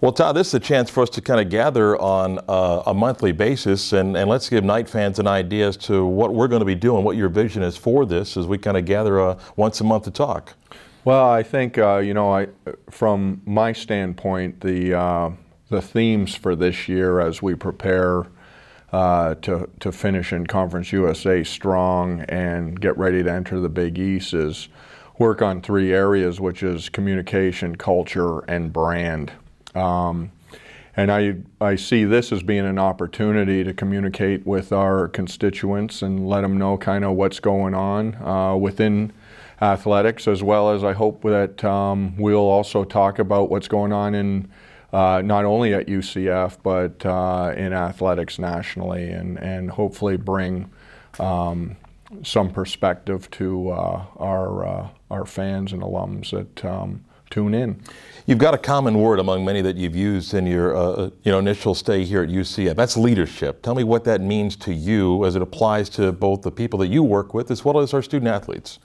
Well, Todd, this is a chance for us to kind of gather on a monthly basis, and let's give Knight fans an idea as to what we're going to be doing, what your vision is for this as we kind of gather once a month to talk. Well, I think, from my standpoint, the themes for this year as we prepare to finish in Conference USA strong and get ready to enter the Big East is work on three areas, which is communication, culture, and brand. And I see this as being an opportunity to communicate with our constituents and let them know kind of what's going on within athletics, as well as I hope that we'll also talk about what's going on in not only at UCF but in athletics nationally, and hopefully bring some perspective to our fans and alums that tune in. You've got a common word among many that you've used in your initial stay here at UCF. That's leadership. Tell me what that means to you as it applies to both the people that you work with as well as our student athletes.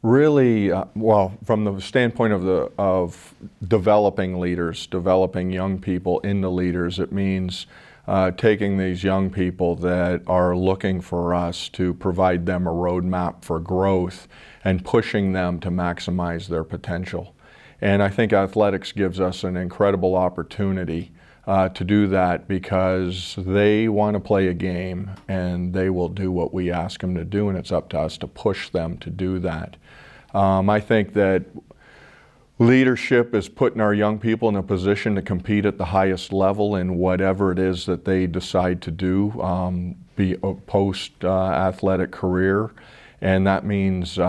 Really, well, from the standpoint of developing leaders, developing young people into leaders, it means taking these young people that are looking for us to provide them a roadmap for growth and pushing them to maximize their potential. And I think athletics gives us an incredible opportunity to do that, because they want to play a game and they will do what we ask them to do, and it's up to us to push them to do that. I think that leadership is putting our young people in a position to compete at the highest level in whatever it is that they decide to do, be a post-athletic career. And that means,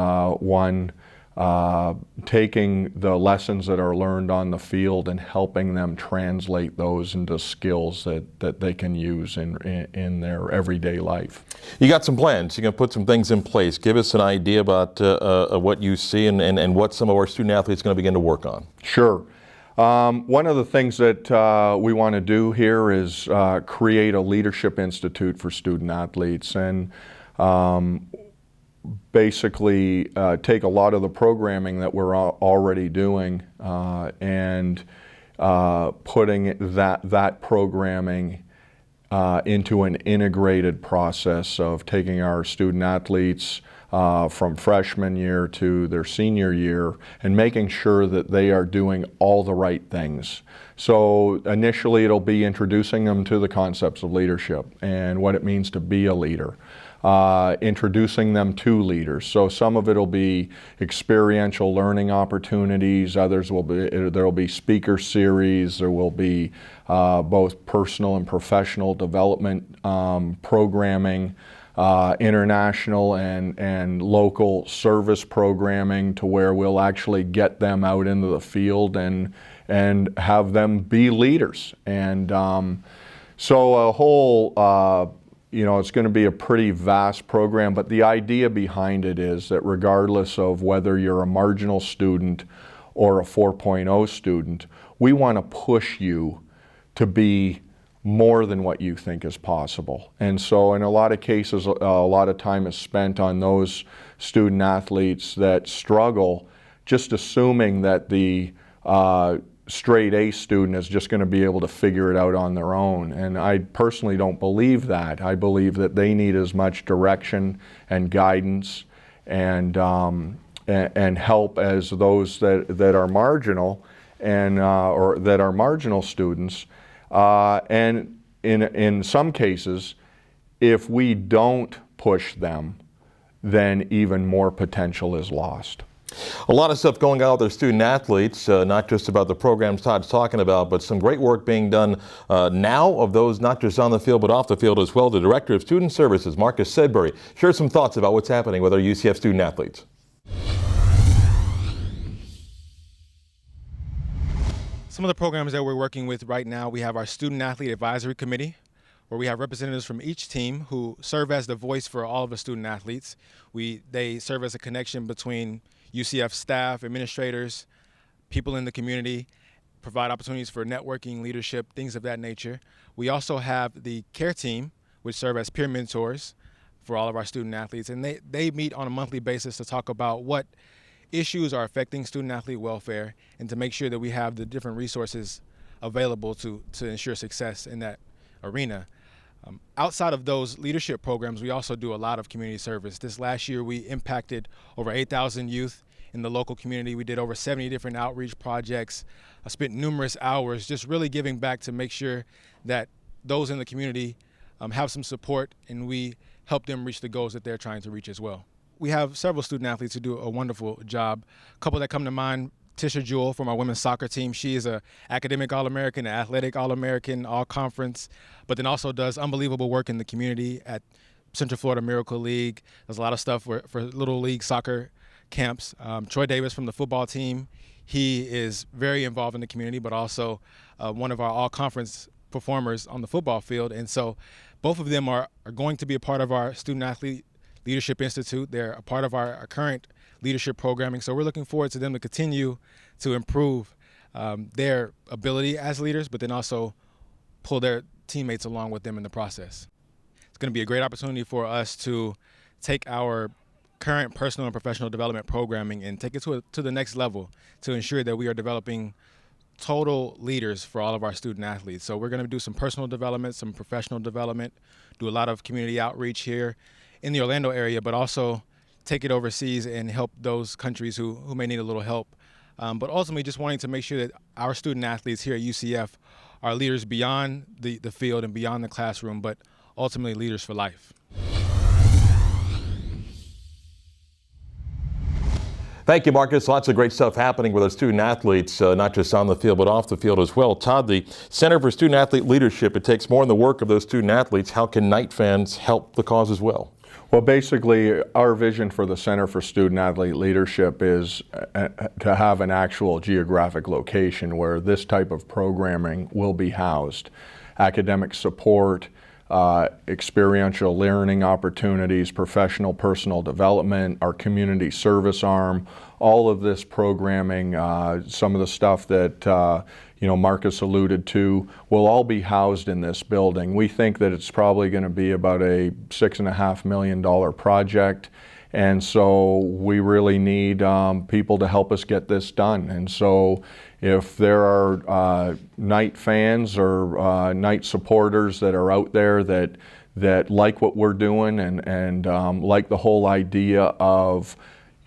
taking the lessons that are learned on the field and helping them translate those into skills that they can use in their everyday life. You got some plans. You're going to put some things in place. Give us an idea about what you see and what some of our student athletes are going to begin to work on. Sure. One of the things that we want to do here is create a leadership institute for student athletes, and basically take a lot of the programming that we're already doing and putting that programming into an integrated process of taking our student athletes from freshman year to their senior year and making sure that they are doing all the right things. So initially it'll be introducing them to the concepts of leadership and what it means to be a leader. Introducing them to leaders. So some of it will be experiential learning opportunities, others will be, there will be speaker series, there will be both personal and professional development programming, international and local service programming, to where we'll actually get them out into the field and have them be leaders. And so a whole it's going to be a pretty vast program, but the idea behind it is that regardless of whether you're a marginal student or a 4.0 student, we want to push you to be more than what you think is possible. And so in a lot of cases, a lot of time is spent on those student athletes that struggle, just assuming that the straight A student is just going to be able to figure it out on their own. And I personally don't believe that. I believe that they need as much direction and guidance and help as those that are marginal and or that are marginal students. And in some cases, if we don't push them, then even more potential is lost. A lot of stuff going on with our student athletes, not just about the programs Todd's talking about, but some great work being done now of those not just on the field but off the field as well. The Director of Student Services, Marcus Sedberry, shares some thoughts about what's happening with our UCF student athletes. Some of the programs that we're working with right now, we have our Student Athlete Advisory Committee, where we have representatives from each team who serve as the voice for all of the student athletes. They serve as a connection between UCF staff, administrators, people in the community, provide opportunities for networking, leadership, things of that nature. We also have the care team, which serve as peer mentors for all of our student athletes, and they meet on a monthly basis to talk about what issues are affecting student athlete welfare and to make sure that we have the different resources available to ensure success in that arena. Outside of those leadership programs, we also do a lot of community service. This last year, we impacted over 8,000 youth in the local community. We did over 70 different outreach projects. I spent numerous hours just really giving back to make sure that those in the community have some support, and we help them reach the goals that they're trying to reach as well. We have several student athletes who do a wonderful job. A couple that come to mind: Tisha Jewell from our women's soccer team. She is an academic All-American, an athletic All-American, all-conference, but then also does unbelievable work in the community at Central Florida Miracle League. Does a lot of stuff for Little League soccer camps. Troy Davis from the football team. He is very involved in the community, but also one of our all-conference performers on the football field. And so both of them are going to be a part of our Student Athlete Leadership Institute. They're a part of our current leadership programming. So we're looking forward to them to continue to improve their ability as leaders, but then also pull their teammates along with them in the process. It's going to be a great opportunity for us to take our current personal and professional development programming and take it to the next level to ensure that we are developing total leaders for all of our student athletes. So we're going to do some personal development, some professional development, do a lot of community outreach here in the Orlando area, but also take it overseas and help those countries who may need a little help. But ultimately just wanting to make sure that our student athletes here at UCF are leaders beyond the field and beyond the classroom, but ultimately leaders for life. Thank you, Marcus. Lots of great stuff happening with our student athletes, not just on the field, but off the field as well. Todd, the Center for Student Athlete Leadership, it takes more in the work of those student athletes. How can Knight fans help the cause as well? Well, basically, our vision for the Center for Student Athlete Leadership is to have an actual geographic location where this type of programming will be housed. Academic support, experiential learning opportunities, professional personal development, our community service arm, all of this programming, some of the stuff that Marcus alluded to, will all be housed in this building. We think that it's probably going to be about a $6.5 million project, and so we really need people to help us get this done. And so if there are Knight fans or Knight supporters that are out there that like what we're doing and like the whole idea of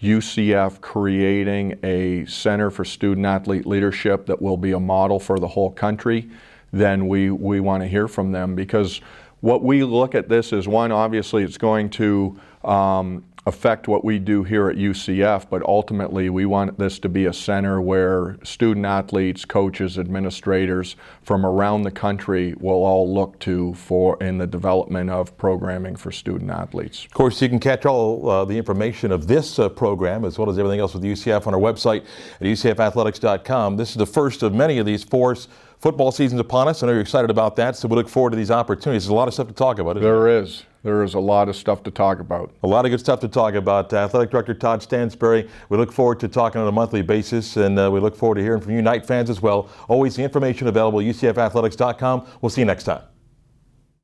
UCF creating a Center for Student Athlete Leadership that will be a model for the whole country, then we want to hear from them, because what we look at this is, one, obviously it's going to affect what we do here at UCF, but ultimately we want this to be a center where student athletes, coaches, administrators from around the country will all look to in the development of programming for student athletes. Of course, you can catch all the information of this program as well as everything else with UCF on our website at UCFathletics.com. This is the first of many of these football seasons upon us. I know you're excited about that, so we look forward to these opportunities. There's a lot of stuff to talk about. There is a lot of stuff to talk about. A lot of good stuff to talk about. Athletic Director Todd Stansbury, we look forward to talking on a monthly basis, and we look forward to hearing from you Knight fans as well. Always the information available at UCFathletics.com. We'll see you next time.